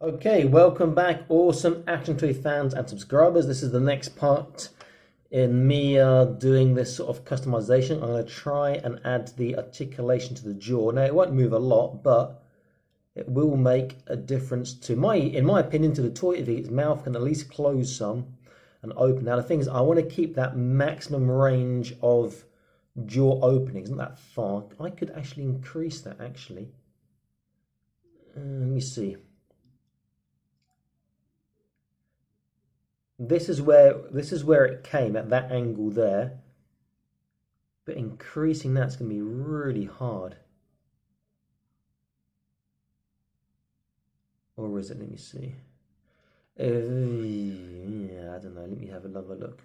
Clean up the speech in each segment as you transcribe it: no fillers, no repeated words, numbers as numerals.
Okay, welcome back, awesome Action Tree fans and subscribers. This is the next part in me doing this sort of customization. I'm going to try and add the articulation to the jaw. Now, it won't move a lot, but it will make a difference to in my opinion, to the toy if its mouth can at least close some and open. Now, the thing is, I want to keep that maximum range of jaw openings, not that far. I could actually increase that, actually. Let me see. This is where it came at that angle there, but increasing that's going to be really hard. Or is it? Let me see. Yeah, I don't know. Let me have another look.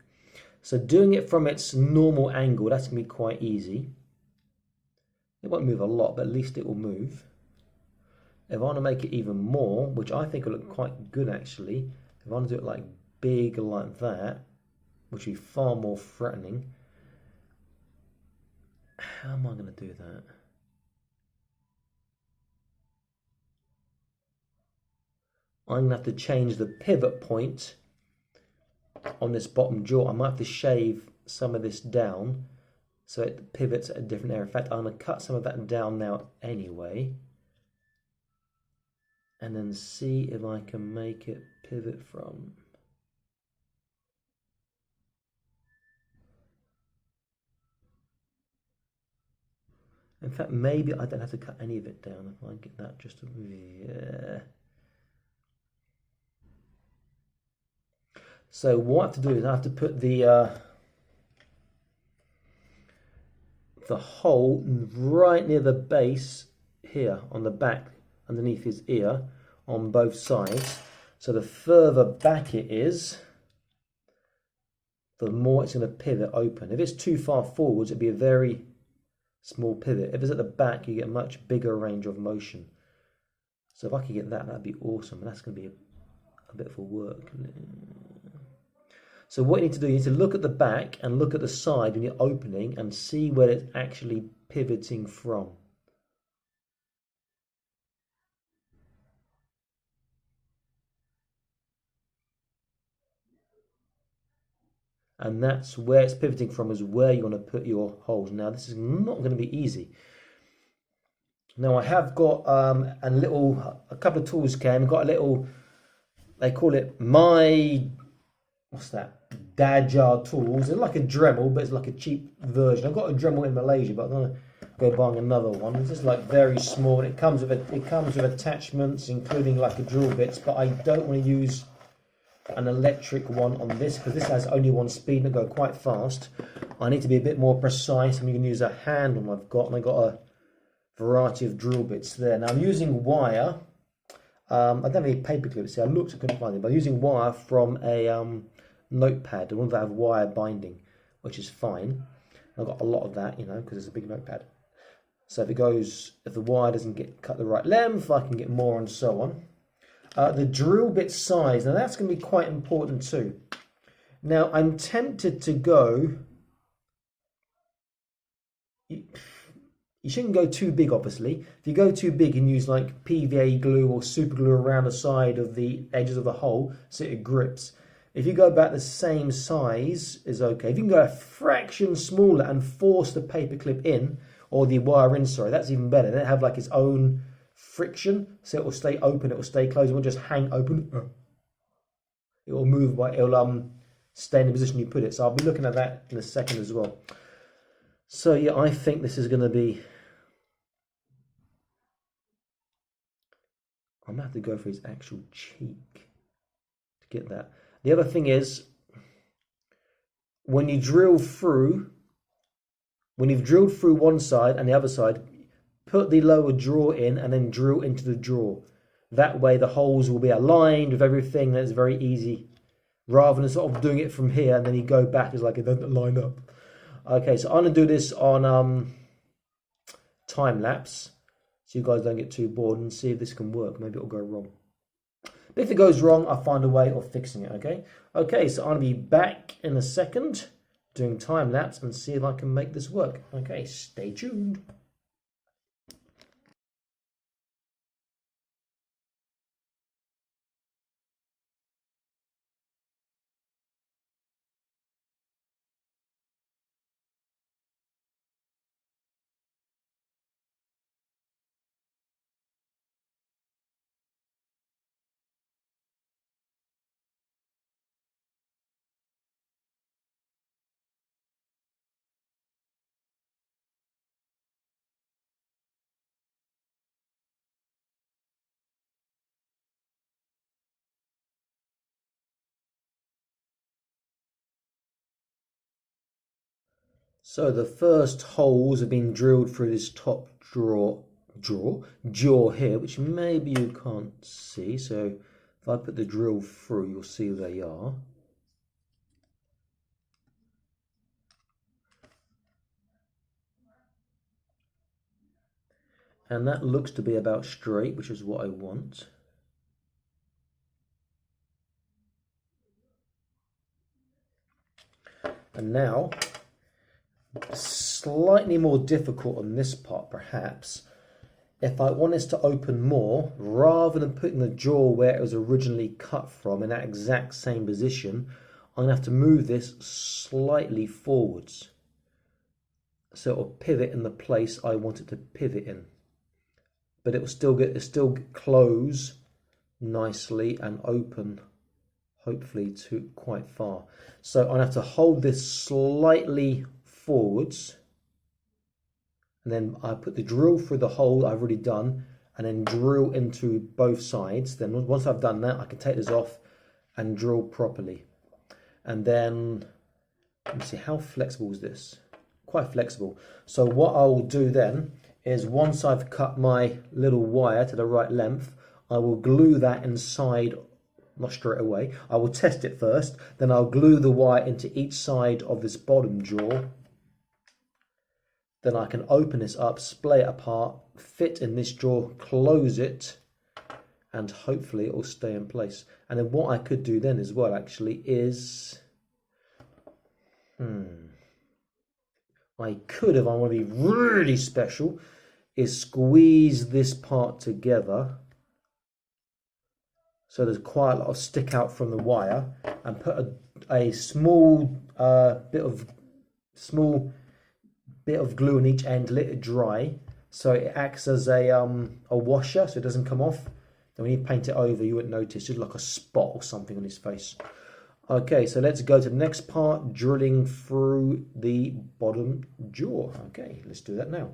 So doing it from its normal angle, that's going to be quite easy. It won't move a lot, but at least it will move. If I want to make it even more, which I think will look quite good actually, if I want to do it like big like that, which would be far more threatening. How am I going to do that? I'm going to have to change the pivot point on this bottom jaw. I might have to shave some of this down so it pivots at a different area. In fact, I'm going to cut some of that down now anyway, and then see if I can make it pivot from. In fact, maybe I don't have to cut any of it down if I get that just to, yeah. So what I have to do is I have to put the hole right near the base here on the back underneath his ear on both sides. So the further back it is, the more it's going to pivot open. If it's too far forwards, it'd be a very small pivot. If it's at the back, you get a much bigger range of motion. So if I could get that, that'd be awesome. And that's going to be a bit of work. So what you need to do, you need to look at the back and look at the side when you're opening and see where it's actually pivoting from. And that's where it's pivoting from, is where you want to put your holes. Now, this is not going to be easy. Now, I have got a couple of tools came. I've got a little, they call it what's that? Dajar tools. They're like a Dremel, but it's like a cheap version. I've got a Dremel in Malaysia, but I'm gonna go buying another one. It's just like very small. It comes with attachments, including like a drill bits. But I don't want to use an electric one on this because this has only one speed and it go quite fast. I need to be a bit more precise. I'm going to use a hand one I've got, and I've got a variety of drill bits there. Now I'm using wire. I don't have any paper clips here. I looked, I couldn't find it, but I'm using wire from a notepad, the ones that have wire binding, which is fine. I've got a lot of that, you know, because it's a big notepad. So if the wire doesn't get cut the right length, I can get more and so on. The drill bit size, now that's going to be quite important too. Now I'm tempted to go, you shouldn't go too big, obviously. If you go too big and use like PVA glue or super glue around the side of the edges of the hole so it grips. If you go about the same size is okay. If you can go a fraction smaller and force the paper clip in, or the wire in, sorry, that's even better. Then it have like its own friction, so it will stay open, it will stay closed, it won't just hang open. It will move, it will stay in the position you put it. So I'll be looking at that in a second as well. So yeah, I think this is going to be, I'm going to have to go for his actual cheek to get that. The other thing is, when you drill through, when you've drilled through one side and the other side, put the lower draw in and then drill into the draw. That way the holes will be aligned with everything, and it's very easy. Rather than sort of doing it from here and then you go back, it's like it doesn't line up. Okay, so I'm going to do this on time lapse, so you guys don't get too bored, and see if this can work. Maybe it'll go wrong. But if it goes wrong, I'll find a way of fixing it, okay? Okay, so I'm going to be back in a second doing time lapse and see if I can make this work. Okay, stay tuned. So the first holes have been drilled through this top jaw here, which maybe you can't see. So if I put the drill through, you'll see they are. And that looks to be about straight, which is what I want. And now, slightly more difficult on this part perhaps, if I want this to open more, rather than putting the jaw where it was originally cut from in that exact same position, I'm going to have to move this slightly forwards. So it will pivot in the place I want it to pivot in. But it will still close nicely and open, hopefully to quite far. So I have to hold this slightly forwards, and then I put the drill through the hole I've already done, and then drill into both sides. Then once I've done that, I can take this off and drill properly. And then, let me see, how flexible is this? Quite flexible. So what I will do then is, once I've cut my little wire to the right length, I will glue that inside. Not straight away. I will test it first, then I'll glue the wire into each side of this bottom jaw. Then I can open this up, splay it apart, fit in this jaw, close it, and hopefully it will stay in place. And then what I could do then as well actually is, I could, if I want to be really special, is squeeze this part together. So there's quite a lot of stick out from the wire, and put a small bit of glue on each end, let it dry, so it acts as a washer, so it doesn't come off. Then when you paint it over, you wouldn't notice, just like a spot or something on his face. Okay, so let's go to the next part, drilling through the bottom jaw. Okay, let's do that now.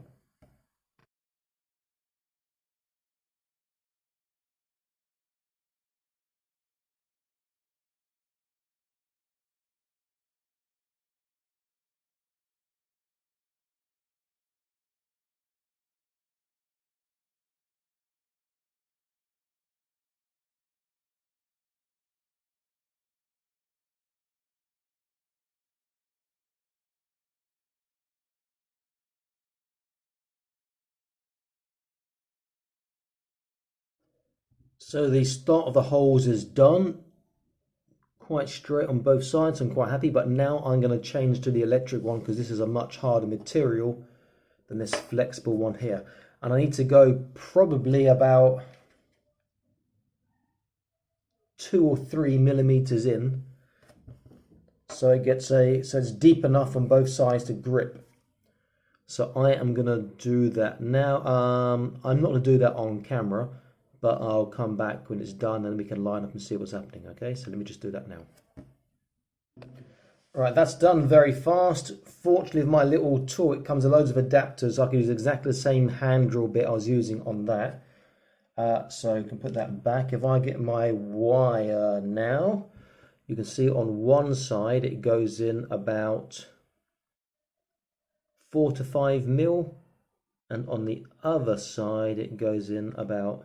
So the start of the holes is done, quite straight on both sides. I'm quite happy, but now I'm going to change to the electric one because this is a much harder material than this flexible one here. And I need to go probably about 2 or 3 millimeters in, so it gets so it's deep enough on both sides to grip. So I am going to do that now. I'm not going to do that on camera, but I'll come back when it's done and we can line up and see what's happening. Okay, so let me just do that now. All right, that's done very fast. Fortunately, with my little tool, it comes with loads of adapters. I can use exactly the same hand drill bit I was using on that. So you can put that back. If I get my wire now, you can see on one side it goes in about 4 to 5 mil, and on the other side it goes in about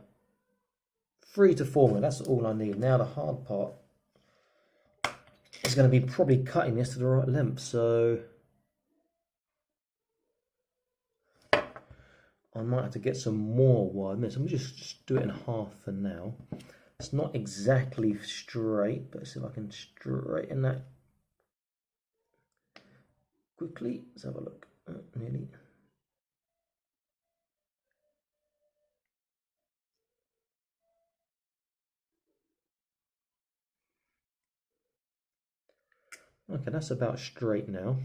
3 to 4 mil. That's all I need. Now the hard part is going to be probably cutting this to the right length. So I might have to get some more wire. I'm going to just do it in half for now. It's not exactly straight, but let's see if I can straighten that quickly. Let's have a look. Nearly. Okay, that's about straight now.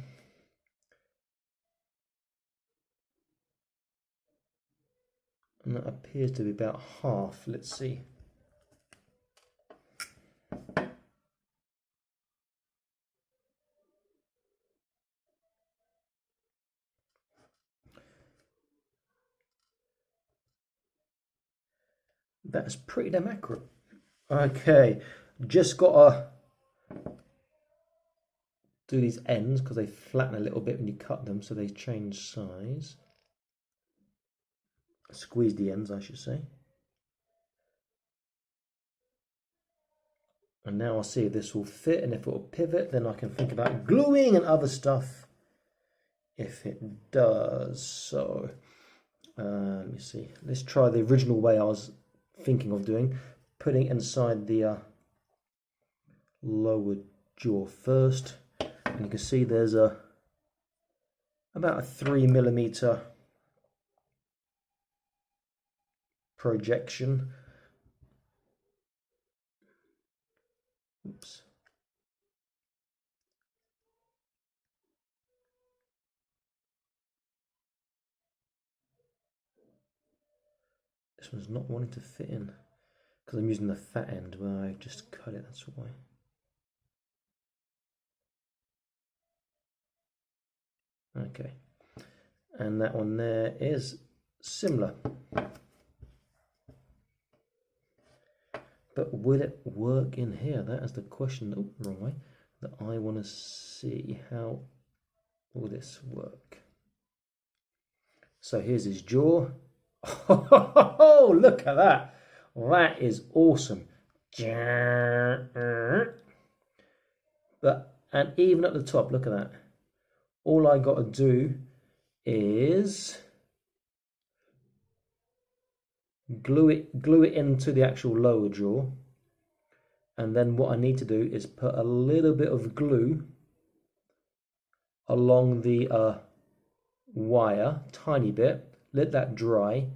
And that appears to be about half. Let's see. That's pretty damn accurate. Okay, just got to do these ends because they flatten a little bit when you cut them, so they change size. Squeeze the ends, I should say. And now I'll see if this will fit, and if it will pivot, then I can think about gluing and other stuff if it does. So let me see. Let's try the original way I was thinking of doing, putting it inside the lower jaw first. And you can see there's about a 3mm projection. Oops. This one's not wanting to fit in because I'm using the fat end where I just cut it, that's why. Okay, and that one there is similar. But will it work in here? That is the question, oh, wrong way, that I want to see. How will this work? So here's his jaw. Oh, look at that. That is awesome. But, and even at the top, look at that. All I got to do is glue it into the actual lower jaw, and then what I need to do is put a little bit of glue along the wire, tiny bit, let that dry,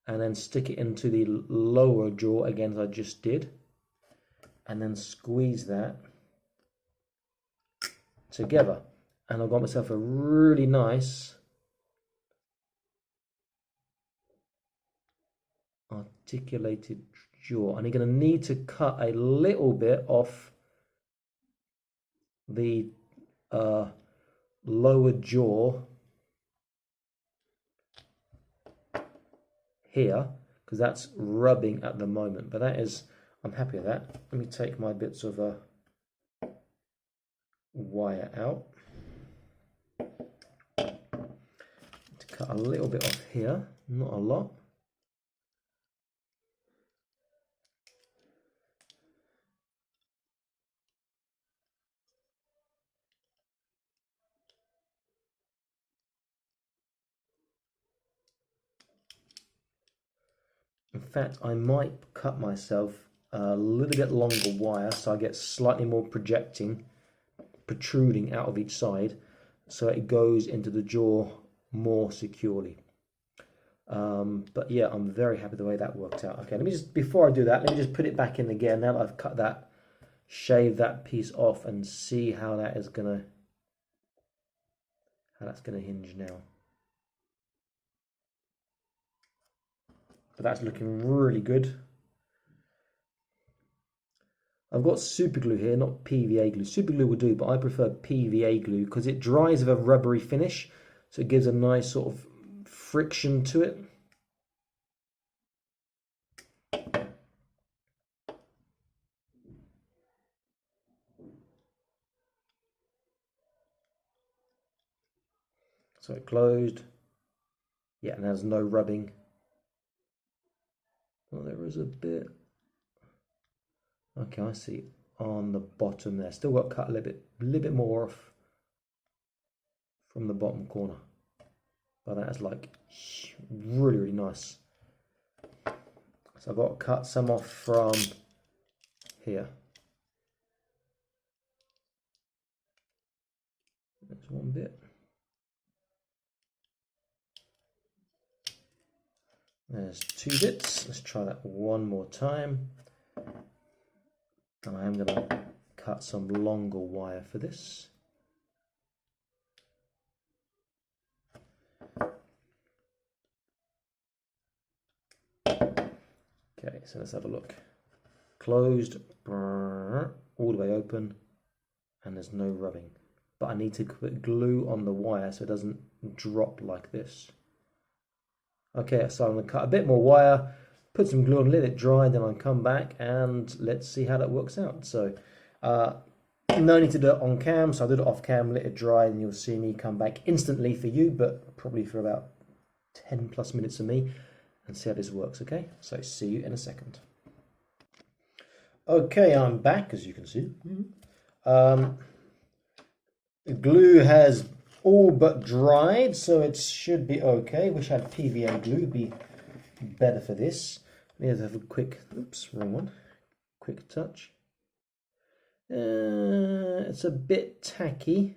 and then stick it into the lower jaw again as I just did, and then squeeze that together, and I've got myself a really nice articulated jaw. And you're going to need to cut a little bit off the lower jaw here, because that's rubbing at the moment, but that is, I'm happy with that. Let me take my bits of wire out to cut a little bit off here, not a lot. In fact, I might cut myself a little bit longer wire so I get slightly more protruding out of each side, so it goes into the jaw more securely. But yeah, I'm very happy the way that worked out. Okay, let me just, before I do that, let me just put it back in again. Now that I've cut that, shave that piece off and see how that is gonna, how that's gonna hinge now. But that's looking really good. I've got super glue here, not PVA glue. Super glue will do, but I prefer PVA glue because it dries with a rubbery finish, so it gives a nice sort of friction to it. So it closed. Yeah, and there's no rubbing. Well, there is a bit. Okay, I see on the bottom there. Still got to cut a little bit more off from the bottom corner. But that is like really, really nice. So I've got to cut some off from here. There's one bit. There's two bits. Let's try that one more time. And I am going to cut some longer wire for this. Okay, so let's have a look. Closed, all the way open, and there's no rubbing. But I need to put glue on the wire so it doesn't drop like this. Okay, so I'm going to cut a bit more wire, put some glue on, let it dry, then I'll come back and let's see how that works out. So No need to do it on cam, so I did it off cam, let it dry, and you'll see me come back instantly for you, but probably for about 10 plus minutes for me, and see how this works, okay? So see you in a second. Okay, I'm back, as you can see. The glue has all but dried, so it should be okay. Wish I had PVA glue, it'd be better for this. Let's have a quick, oops, wrong one. Quick touch. It's a bit tacky,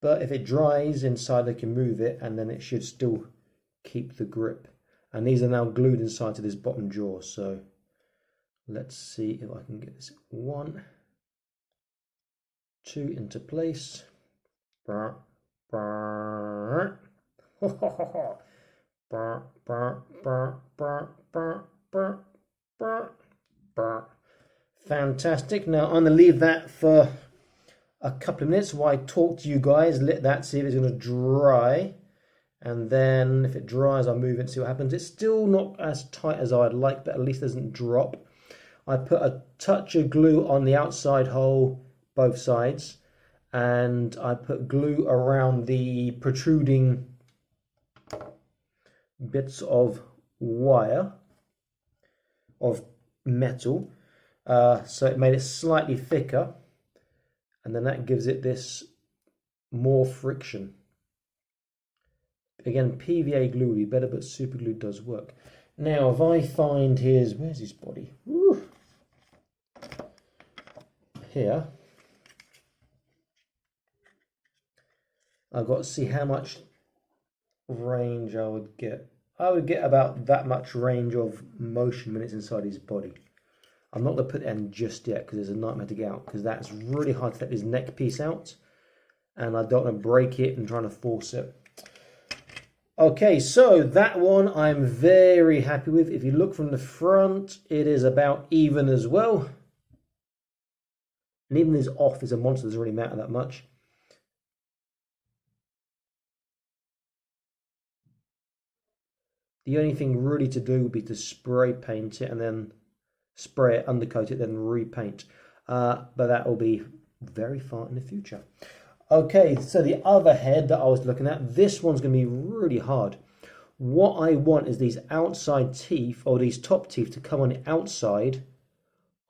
but if it dries inside, I can move it, and then it should still keep the grip. And these are now glued inside to this bottom jaw, so let's see if I can get this 1, 2 into place. Fantastic. Now I'm going to leave that for a couple of minutes while I talk to you guys, let that see if it's going to dry, and then if it dries I'll move it and see what happens. It's still not as tight as I'd like, but at least it doesn't drop. I put a touch of glue on the outside hole, both sides, and I put glue around the protruding bits of wire, of metal, so it made it slightly thicker, and then that gives it this more friction. Again, PVA glue would be better, but super glue does work. Now if I find his, where's his body? Woo. Here I've got to see how much range I would get. I would get about that much range of motion when it's inside his body. I'm not going to put it in just yet because it's a nightmare to get out, because that's really hard to take his neck piece out, and I don't want to break it and trying to force it. Okay, so that one I'm very happy with. If you look from the front, it is about even as well. And even this off is a monster, doesn't really matter that much. The only thing really to do would be to spray paint it and then spray it, undercoat it, then repaint. But that will be very far in the future. Okay, so the other head that I was looking at, this one's going to be really hard. What I want is these outside teeth, or these top teeth, to come on the outside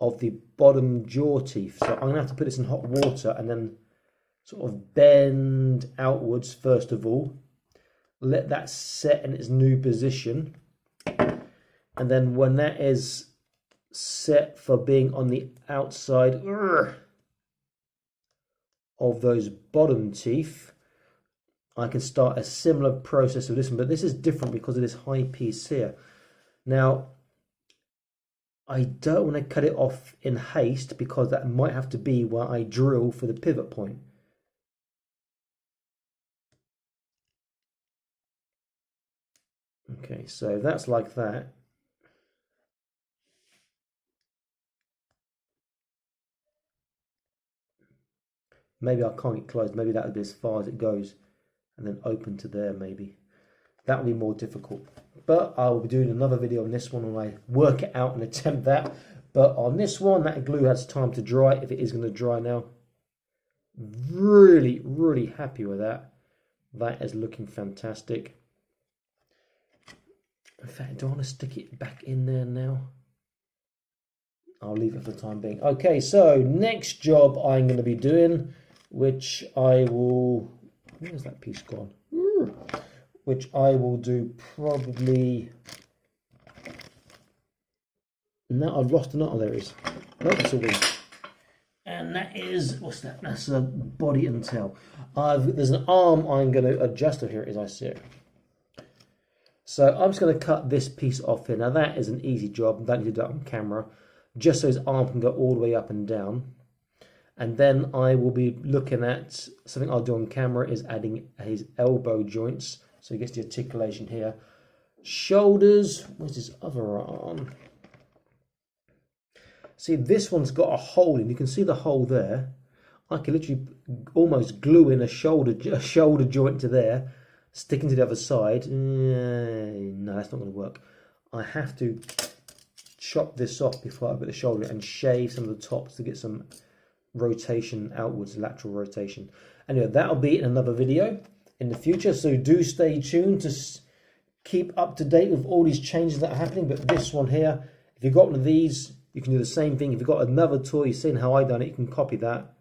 of the bottom jaw teeth. So I'm going to have to put this in hot water and then sort of bend outwards first of all. Let that set in its new position. And then when that is set for being on the outside of those bottom teeth, I can start a similar process with this one, but this is different because of this high piece here. Now, I don't want to cut it off in haste because that might have to be where I drill for the pivot point. Okay, so that's like that. Maybe I can't get close. Maybe that would be as far as it goes, and then open to there maybe. That would be more difficult. But I will be doing another video on this one when I work it out and attempt that. But on this one, that glue has time to dry, if it is going to dry now. Really, really happy with that. That is looking fantastic. In fact, do I want to stick it back in there now? I'll leave it for the time being. Okay, so next job I'm going to be doing, which I will... Where's that piece gone? Which I will do probably... No, I've lost another. Oh, there it is. No, it's a wing. And that is... What's that? That's a body and tail. There's an arm I'm going to adjust. Here it is, I see it. So I'm just going to cut this piece off here. Now that is an easy job. I don't need to do it on camera. Just so his arm can go all the way up and down. And then I will be looking at, something I'll do on camera is adding his elbow joints. So he gets the articulation here. Shoulders, where's his other arm? See, this one's got a hole in. You can see the hole there. I can literally almost glue in a shoulder joint to there, sticking to the other side. No, that's not going to work. I have to chop this off before I put the shoulder and shave some of the tops to get some rotation outwards, lateral rotation. Anyway, that'll be in another video in the future, so do stay tuned to keep up to date with all these changes that are happening. But this one here, if you've got one of these, you can do the same thing. If you've got another tool, you've seen how I done it, you can copy that,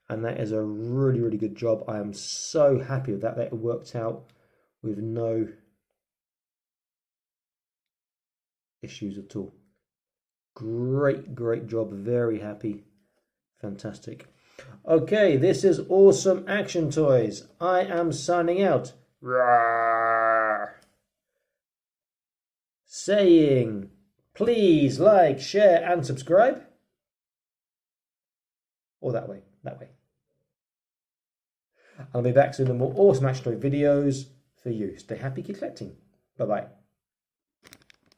and that is a really, really good job. I am so happy with that it worked out with no issues at all. Great job, very happy, fantastic. Okay, this is Awesome Action Toys. I am signing out. Rawr. Saying, please like, share and subscribe. Or that way. I'll be back soon with more Awesome Action Toy videos for you. Stay happy, keep collecting. Bye-bye.